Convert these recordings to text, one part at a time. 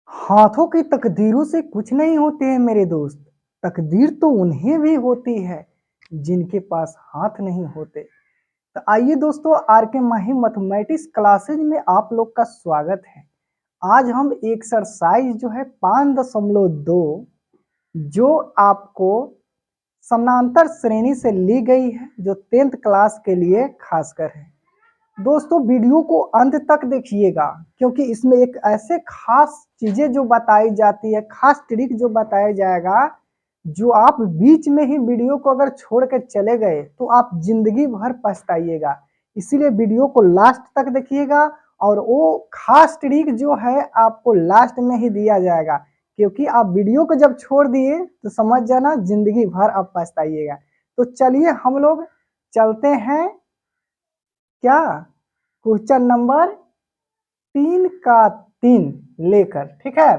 हाथों की तकदीरों से कुछ नहीं होते हैं मेरे दोस्त। तकदीर तो उन्हें भी होती है जिनके पास हाथ नहीं होते। तो आइए दोस्तों, आर के माही मैथमेटिक्स क्लासेज में आप लोग का स्वागत है। आज हम एक्सरसाइज जो है 5.2 जो आपको समानांतर श्रेणी से ली गई है, जो 10th क्लास के लिए खासकर है। दोस्तों, वीडियो को अंत तक देखिएगा क्योंकि इसमें एक ऐसे खास चीजें जो बताई जाती है, खास ट्रिक जो बताया जाएगा, जो आप बीच में ही वीडियो को अगर छोड़ के चले गए तो आप जिंदगी भर पछताइएगा। इसीलिए वीडियो को लास्ट तक देखिएगा और वो खास ट्रिक जो है आपको लास्ट में ही दिया जाएगा, क्योंकि आप वीडियो को जब छोड़ दिए तो समझ जाना जिंदगी भर आप पछताइएगा। तो चलिए हम लोग चलते हैं क्या क्वेश्चन नंबर 3 का 3 लेकर। ठीक है,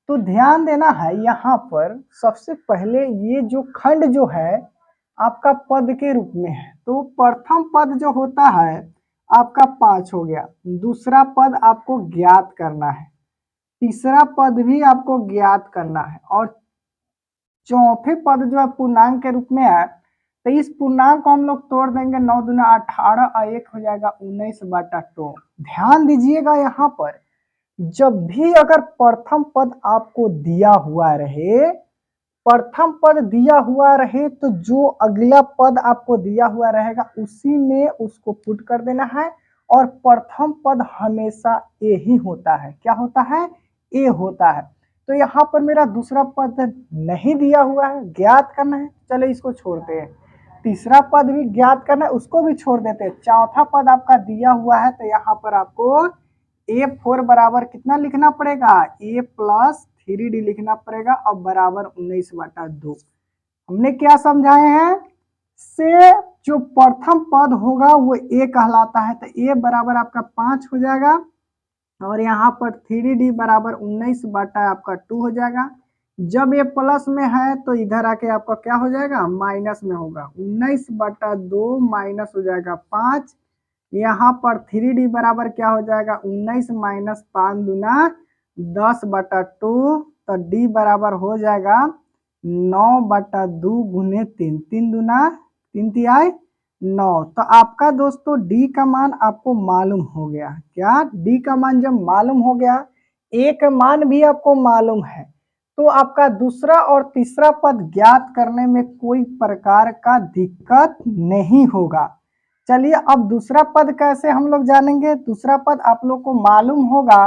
तो ध्यान देना है यहाँ पर। सबसे पहले ये जो खंड जो है आपका पद के रूप में है, तो प्रथम पद जो होता है आपका 5 हो गया। दूसरा पद आपको ज्ञात करना है, तीसरा पद भी आपको ज्ञात करना है, और चौथे पद जो है पूर्णांक के रूप में है। तो इस पूर्णांक को हम लोग तोड़ देंगे, 9 दूना 18 और 1 हो जाएगा 19/2। ध्यान दीजिएगा यहाँ पर, जब भी अगर प्रथम पद आपको दिया हुआ रहे, प्रथम पद दिया हुआ रहे, तो जो अगला पद आपको दिया हुआ रहेगा उसी में उसको पुट कर देना है। और प्रथम पद हमेशा ए ही होता है। क्या होता है? ए होता है। तो यहाँ पर मेरा दूसरा पद नहीं दिया हुआ है, ज्ञात करना है, चलो इसको छोड़ते हैं। तीसरा पद भी ज्ञात करना है, उसको भी छोड़ देते हैं। चौथा पद आपका दिया हुआ है, तो यहाँ पर आपको A4 बराबर कितना लिखना पड़ेगा? A+3D लिखना पड़ेगा और बराबर 19/2। हमने क्या समझाए हैं? से जो प्रथम पद होगा वो A कहलाता है, तो A बराबर आपका 5 हो जाएगा, और यहाँ पर 3D बराबर 19/2 हो जाएगा। जब ये प्लस में है तो इधर आके आपका क्या हो जाएगा? माइनस में होगा। 19/2 माइनस हो जाएगा 5। यहाँ पर 3D बराबर क्या हो जाएगा? 19 माइनस 5 दूना 10/2। तो D बराबर हो जाएगा 9/2 गुने 3, 3 दूना 3 तिहाई 9। तो आपका दोस्तों D का मान आपको मालूम हो गया। क्या? D का मान जब मालूम हो गया, A का मान भी आपको मालूम है, तो आपका दूसरा और तीसरा पद ज्ञात करने में कोई प्रकार का दिक्कत नहीं होगा। चलिए अब दूसरा पद कैसे हम लोग जानेंगे। दूसरा पद आप लोग को मालूम होगा,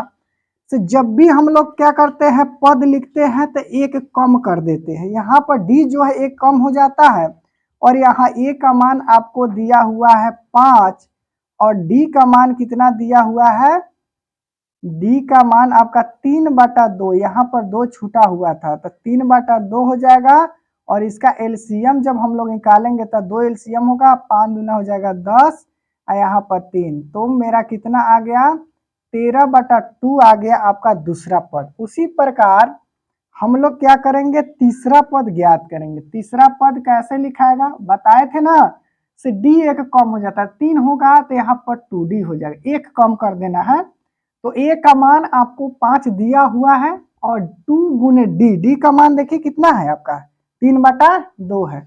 तो जब भी हम लोग क्या करते हैं, पद लिखते हैं तो एक कम कर देते हैं। यहाँ पर डी जो है एक कम हो जाता है, और यहाँ ए का मान आपको दिया हुआ है 5, और डी का मान कितना दिया हुआ है? डी का मान आपका 3/2। यहाँ पर 2 छूटा हुआ था, तो 3/2 हो जाएगा। और इसका एलसीएम जब हम लोग निकालेंगे तो 2 एलसीएम होगा, 5 दूना हो जाएगा 10, और यहाँ पर 3। तो मेरा कितना आ गया? 13/2 आ गया आपका दूसरा पद। उसी प्रकार हम लोग क्या करेंगे? तीसरा पद ज्ञात करेंगे। तीसरा पद कैसे लिखाएगा बताए थे ना, से डी एक कम हो जाता है, 3 होगा तो यहाँ पर 2D हो जाएगा, एक कम कर देना है। तो ए का मान आपको 5 दिया हुआ है, और 2 गुने डी, डी का मान देखिए कितना है आपका? 3/2 है।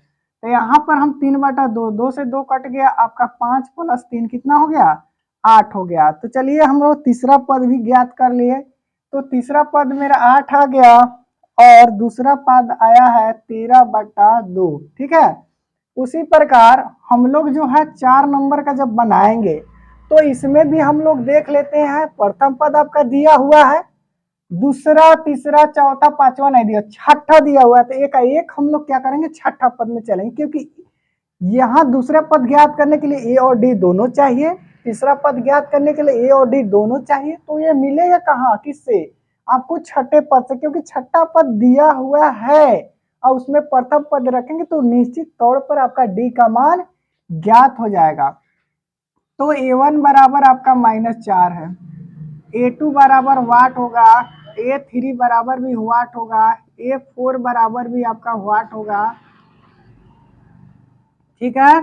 तो यहाँ पर हम 3/2, 2 से 2 कट गया, आपका 5 + 3 कितना हो गया? 8 हो गया। तो चलिए हम लोग तीसरा पद भी ज्ञात कर लिए। तो तीसरा पद मेरा 8 आ गया, और दूसरा पद आया है 13/2। ठीक है, उसी प्रकार हम लोग जो है 4 नंबर का जब बनाएंगे, तो इसमें भी हम लोग देख लेते हैं। प्रथम पद आपका दिया हुआ है, दूसरा तीसरा चौथा पांचवा नहीं दिया, छठा दिया हुआ है, तो एक एक हम लोग क्या करेंगे? छठा पद में चलेंगे, क्योंकि यहाँ दूसरा पद ज्ञात करने के लिए ए और डी दोनों चाहिए, तीसरा पद ज्ञात करने के लिए ए और डी दोनों चाहिए। तो ये मिलेगा कहाँ, किससे? आपको छठे पद से, क्योंकि छठा पद दिया हुआ है और उसमें प्रथम पद रखेंगे तो निश्चित तौर पर आपका डी का मान ज्ञात हो जाएगा। तो A1 बराबर आपका -4 है, A2 बराबर वाट होगा, A3 बराबर भी वाट होगा, A4 बराबर भी आपका वाट होगा। ठीक है,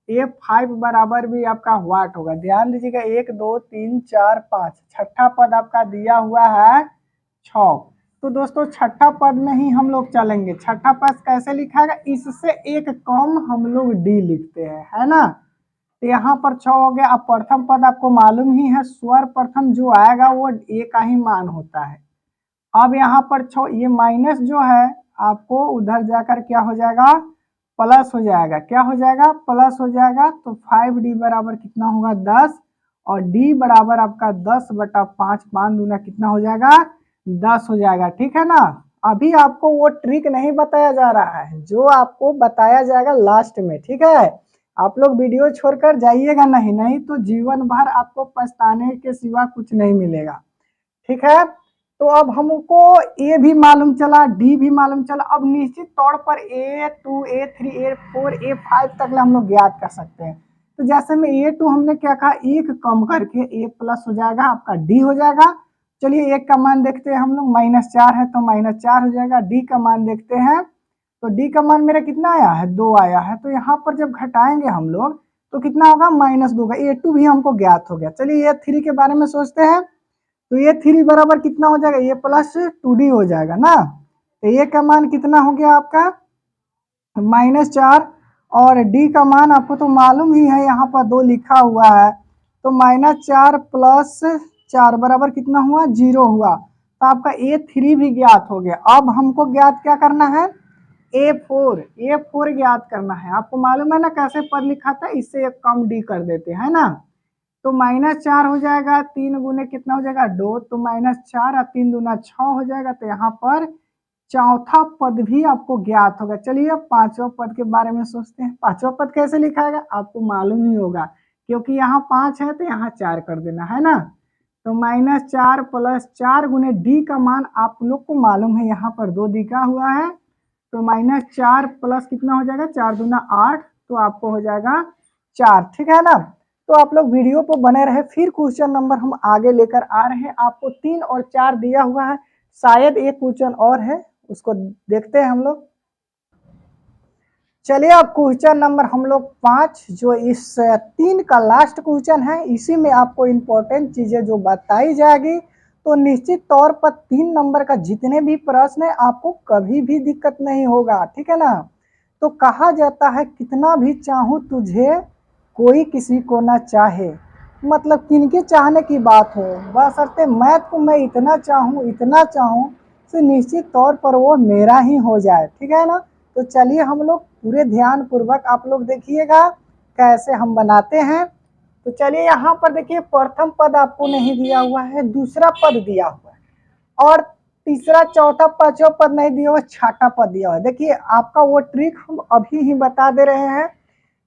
A5 बराबर भी आपका वाट होगा। ध्यान दीजिएगा, 1 2 3 4 5, छठा पद आपका दिया हुआ है तो दोस्तों छठा पद में ही हम लोग चलेंगे। छठा पद कैसे लिखाएगा, इससे एक कम हम लोग डी लिखते हैं, है ना। तो यहाँ पर 6 हो गया। अब प्रथम पद आपको मालूम ही है, स्वर प्रथम जो आएगा वो ए का ही मान होता है। अब यहाँ पर 6, ये माइनस जो है आपको उधर जाकर क्या हो जाएगा, प्लस हो जाएगा। क्या हो जाएगा, प्लस हो जाएगा। तो 5d बराबर कितना होगा, 10, और d बराबर आपका 10/5, 5 दूना कितना हो जाएगा, 10 हो जाएगा। ठीक है ना। अभी आपको वो ट्रिक नहीं बताया जा रहा है, जो आपको बताया जाएगा लास्ट में। ठीक है, आप लोग वीडियो छोड़कर जाइएगा नहीं, नहीं तो जीवन भर आपको पछताने के सिवा कुछ नहीं मिलेगा। ठीक है, तो अब हमको ए भी मालूम चला, डी भी मालूम चला। अब निश्चित तौर पर A2, A3, A4, A5 तक हम लोग ज्ञात कर सकते हैं। तो जैसे में A2 हमने क्या कहा, एक कम करके A प्लस हो जाएगा, आपका D हो जाएगा। चलिए एक का मान देखते हैं हम लोग, -4 है तो -4 हो जाएगा। D का मान देखते हैं, तो D का मान मेरा कितना आया है, 2 आया है। तो यहाँ पर जब घटाएंगे हम लोग तो कितना होगा, -2 होगा। A2 भी हमको ज्ञात हो गया। चलिए A3 के बारे में सोचते हैं। तो ये 3 बराबर कितना हो जाएगा, ये प्लस 2d हो जाएगा ना। तो ये का मान कितना हो गया आपका, -4, और d का मान आपको तो मालूम ही है, यहाँ पर 2 लिखा हुआ है। तो -4 + 4 बराबर कितना हुआ, 0 हुआ। तो आपका A3 भी ज्ञात हो गया। अब हमको ज्ञात क्या करना है, A4 ज्ञात करना है। आपको मालूम है ना कैसे पद लिखा था, इससे एक कम d कर देते हैं ना। तो -4 हो जाएगा, 3 गुने कितना हो जाएगा, 2, तो -4 और 3 दूना 6 हो जाएगा। तो यहाँ पर चौथा पद भी आपको ज्ञात होगा। चलिए अब पांचवा पद के बारे में सोचते हैं। पांचवा पद कैसे लिखाएगा, आपको मालूम ही होगा, क्योंकि यहाँ 5 है तो यहाँ 4 कर देना है ना। तो -4 + 4 गुने डी का मान आप लोग को मालूम है, यहाँ पर 2 दिखा हुआ है। तो -4 प्लस कितना हो जाएगा, 4 दूना 8, तो आपको हो जाएगा 4। ठीक है ना। तो आप लोग वीडियो पर बने रहे, फिर क्वेश्चन नंबर हम आगे लेकर आ रहे हैं। आपको 3 और 4 दिया हुआ है, शायद एक क्वेश्चन और है, उसको देखते हैं हम लोग। चलिए अब क्वेश्चन नंबर हम लोग 5, जो इस 3 का लास्ट क्वेश्चन है, इसी में आपको इम्पोर्टेंट चीजें जो बताई जाएगी। तो निश्चित तौर पर 3 नंबर का जितने भी प्रश्न है आपको कभी भी दिक्कत नहीं होगा। ठीक है ना। तो कहा जाता है, कितना भी चाहूं तुझे कोई किसी को ना चाहे, मतलब किनके चाहने की बात हो, बशर्ते मैथ को मैं इतना चाहूं तो निश्चित तौर पर वो मेरा ही हो जाए। ठीक है ना। तो चलिए हम लोग पूरे ध्यान पूर्वक आप लोग देखिएगा कैसे हम बनाते हैं। तो चलिए यहाँ पर देखिए, प्रथम पद आपको नहीं दिया हुआ है, दूसरा पद दिया हुआ है, और तीसरा चौथा पांचवा पद नहीं दिया हुआ, छठा पद दिया हुआ है। देखिए आपका वो ट्रिक हम अभी ही बता दे रहे हैं,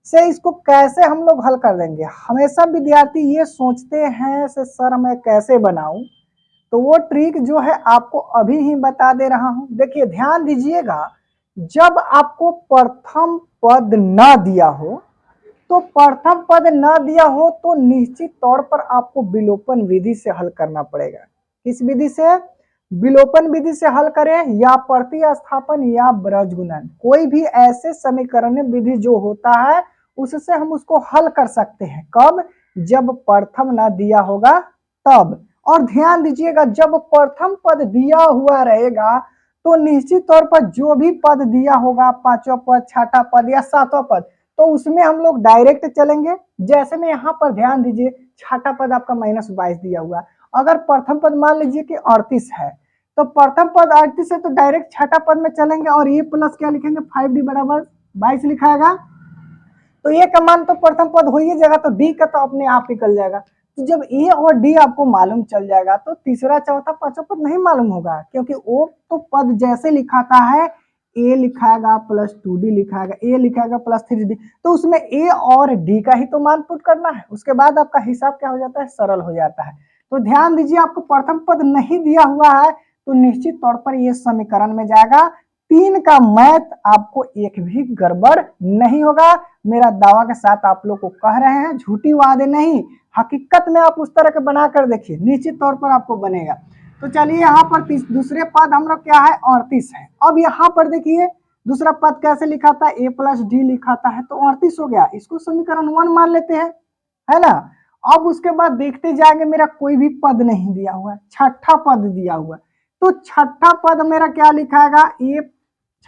से इसको कैसे हम लोग हल कर देंगे। हमेशा विद्यार्थी ये सोचते हैं से सर मैं कैसे बनाऊं, तो वो ट्रिक जो है आपको अभी ही बता दे रहा हूं। देखिए ध्यान दीजिएगा, जब आपको प्रथम पद न दिया हो, तो प्रथम पद न दिया हो तो निश्चित तौर पर आपको विलोपन विधि से हल करना पड़ेगा। किस विधि से, विलोपन विधि से हल करें, या प्रतिस्थापन या ब्रजगुणन, कोई भी ऐसे समीकरण विधि जो होता है उससे हम उसको हल कर सकते हैं। कब, जब प्रथम न दिया होगा तब। और ध्यान दीजिएगा, जब प्रथम पद दिया हुआ रहेगा तो निश्चित तौर पर जो भी पद दिया होगा, पांचवा पद, छठा पद या सातवां पद, तो उसमें हम लोग डायरेक्ट चलेंगे। जैसे में यहाँ पर ध्यान दीजिए, छठा पद आपका -22 दिया हुआ, अगर प्रथम पद मान लीजिए कि 38 है, तो प्रथम पद 38 है तो डायरेक्ट छठा पद में चलेंगे, और ये प्लस क्या लिखेंगे, 5d बराबर 22 लिखाएगा। तो ए का मान तो प्रथम पद हो ही जाएगा, तो डी का तो अपने आप निकल जाएगा। तो जब ए और डी आपको मालूम चल जाएगा तो तीसरा चौथा पांचवा पद नहीं मालूम होगा, क्योंकि वो तो पद जैसे लिखाता है, ए लिखाएगा +2d लिखाएगा, ए लिखाएगा +3d, तो उसमें ए और डी का ही तो मान पुट करना है। उसके बाद आपका हिसाब क्या हो जाता है, सरल हो जाता है। तो ध्यान दीजिए, आपको प्रथम पद नहीं दिया हुआ है तो निश्चित तौर पर ये समीकरण में जाएगा। 3 का मैथ आपको एक भी गड़बड़ नहीं होगा, मेरा दावा के साथ आप लोग को कह रहे हैं, झूठी वादे नहीं, हकीकत में आप उस तरह के बना कर देखिए, निश्चित तौर पर आपको बनेगा। तो चलिए यहाँ पर दूसरे पद हम लोग क्या है, 38 है। अब यहाँ पर देखिए दूसरा पद कैसे लिखा था, a + d लिखा था है, तो 38 हो गया, इसको समीकरण 1 मान लेते हैं, है ना। अब उसके बाद देखते जाएंगे, मेरा कोई भी पद नहीं दिया हुआ है, छठा पद दिया हुआ है। तो छठा पद मेरा क्या लिखाएगा, ए,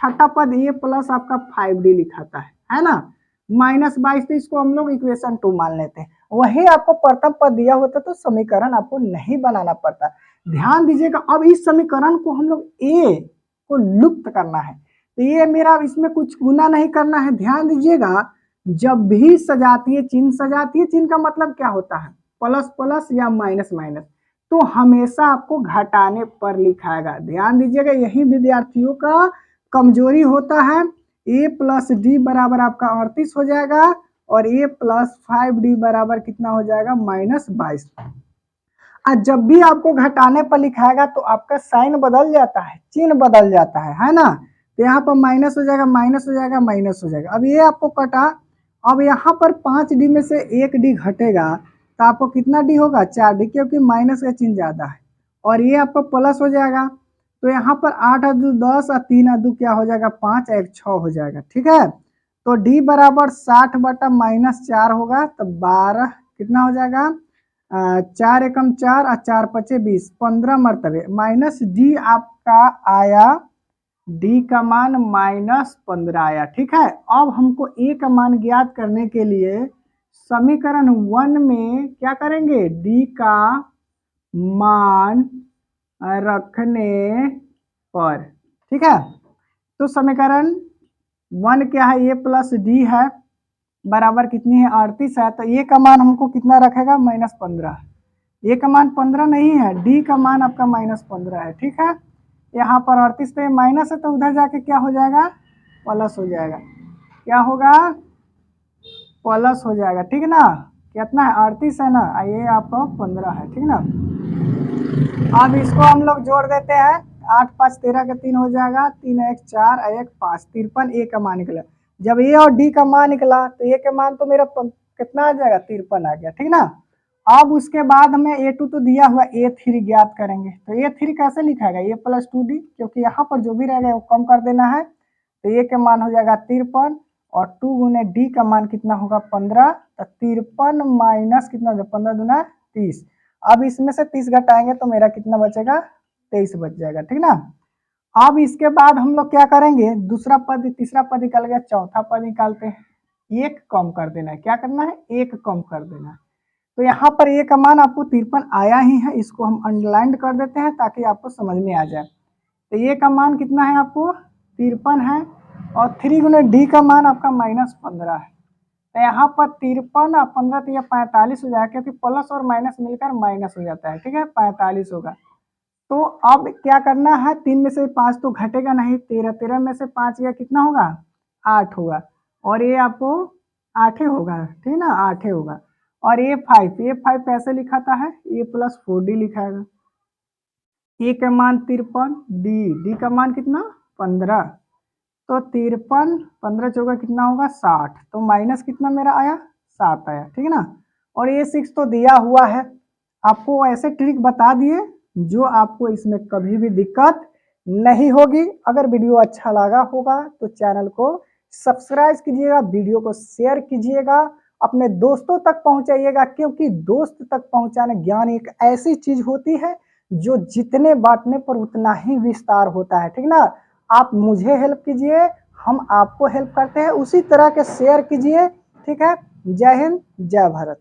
छठा पद ए प्लस आपका 5d लिखाता है ना, -22, तो इसको हम लोग इक्वेशन 2 मान लेते हैं। वही आपको प्रथम पद दिया होता तो समीकरण आपको नहीं बनाना पड़ता। ध्यान दीजिएगा, अब इस समीकरण को हम लोग ए को लुप्त करना है, तो ये मेरा इसमें कुछ गुना नहीं करना है। ध्यान दीजिएगा, जब भी सजातीय चिन्ह का मतलब क्या होता है, प्लस प्लस या माइनस माइनस, तो हमेशा आपको घटाने पर लिखाएगा। ध्यान दीजिएगा, यही विद्यार्थियों का कमजोरी होता है। a प्लस डी बराबर आपका 38 हो जाएगा और a प्लस 5d बराबर कितना हो जाएगा, -22। आज जब भी आपको घटाने पर लिखाएगा तो आपका साइन बदल जाता है, चिन्ह बदल जाता है ना, तो यहाँ पर माइनस हो जाएगा, माइनस हो जाएगा, माइनस हो जाएगा। अब ये आपको कटा, अब यहाँ पर 5d में से 1d घटेगा तो आपको कितना डी होगा, 4d, क्योंकि माइनस का चिन्ह ज्यादा है। और ये आपको प्लस हो जाएगा, तो यहाँ पर 8 अदू 10 और 3 अदू क्या हो जाएगा, 5, 1 6 हो जाएगा। ठीक है, तो d बराबर 60 बटा -4 होगा, तो 12 कितना हो जाएगा, 4 एकम 4 और 4 पचे 20, 15 मरतबे माइनस डी आपका आया, डी का मान -15 आया। ठीक है, अब हमको ए का मान ज्ञात करने के लिए समीकरण 1 में क्या करेंगे, डी का मान रखने पर। ठीक है, तो समीकरण 1 क्या है, ए प्लस डी है, बराबर कितनी है, 38 है, तो ए का मान हमको कितना रखेगा, -15। ए का मान 15 नहीं है, डी का मान आपका -15 है। ठीक है, यहाँ पर 38 पे माइनस है तो उधर जाके क्या हो जाएगा, प्लस हो जाएगा। क्या होगा, प्लस हो जाएगा। ठीक है ना, कितना है, 38 है ना, ये आपका 15 है। ठीक ना, अब इसको हम लोग जोड़ देते हैं, 8 5 13 का 3 हो जाएगा, 3 1 4 1 5, 53 ए का मान निकला। जब ए और डी का मान निकला तो ए का मान तो मेरा कितना आ जाएगा, 53 आ गया। ठीक ना, अब उसके बाद हमें a2 तो दिया हुआ, a3 ज्ञात करेंगे। तो a3 कैसे लिखाएगा, a प्लस 2d, क्योंकि यहाँ पर जो भी रहेगा वो कम कर देना है, तो a का मान हो जाएगा 53 और 2 गुने d का मान कितना होगा, 15, तो 53 माइनस कितना होगा, 15 दूना 30। अब इसमें से 30 घटाएंगे तो मेरा कितना बचेगा, 23 बच जाएगा। ठीक ना, अब इसके बाद हम लोग क्या करेंगे, दूसरा पद, तीसरा पद निकल गया, चौथा पद निकालते हैं। एक कम कर देना है, क्या करना है, एक कम कर देना है। तो यहाँ पर ए का मान आपको 53 आया ही है, इसको हम अंडरलाइन कर देते हैं ताकि आपको समझ में आ जाए। तो ए का मान कितना है, आपको 53 है, और 3 गुने डी का मान आपका -15 है। तो यहाँ पर 53 और 15 तो यह 45 हो जाएगा, क्योंकि प्लस और माइनस मिलकर माइनस हो जाता है। ठीक है, 45 होगा। तो अब क्या करना है, 3 में से 5 तो घटेगा नहीं, 13, 13 में से 5 या कितना होगा, 8 होगा, और ये आपको 8 होगा। ठीक है ना, 8 होगा। और a5 कैसे लिखाता है, a प्लस 4d लिखाएगा। ए का मान 53, डी का मान कितना, 15, तो 53 15 चौका कितना होगा, 60, तो माइनस कितना मेरा आया, 7 आया। ठीक है ना, और ये 6 तो दिया हुआ है, आपको ऐसे ट्रिक बता दिए जो आपको इसमें कभी भी दिक्कत नहीं होगी। अगर वीडियो अच्छा लगा होगा तो चैनल को सब्सक्राइब कीजिएगा, वीडियो को शेयर कीजिएगा, अपने दोस्तों तक पहुंचाइएगा, क्योंकि दोस्त तक पहुंचाने ज्ञान एक ऐसी चीज होती है जो जितने बांटने पर उतना ही विस्तार होता है। ठीक ना, आप मुझे हेल्प कीजिए, हम आपको हेल्प करते हैं, उसी तरह के शेयर कीजिए। ठीक है, जय हिंद, जय भारत।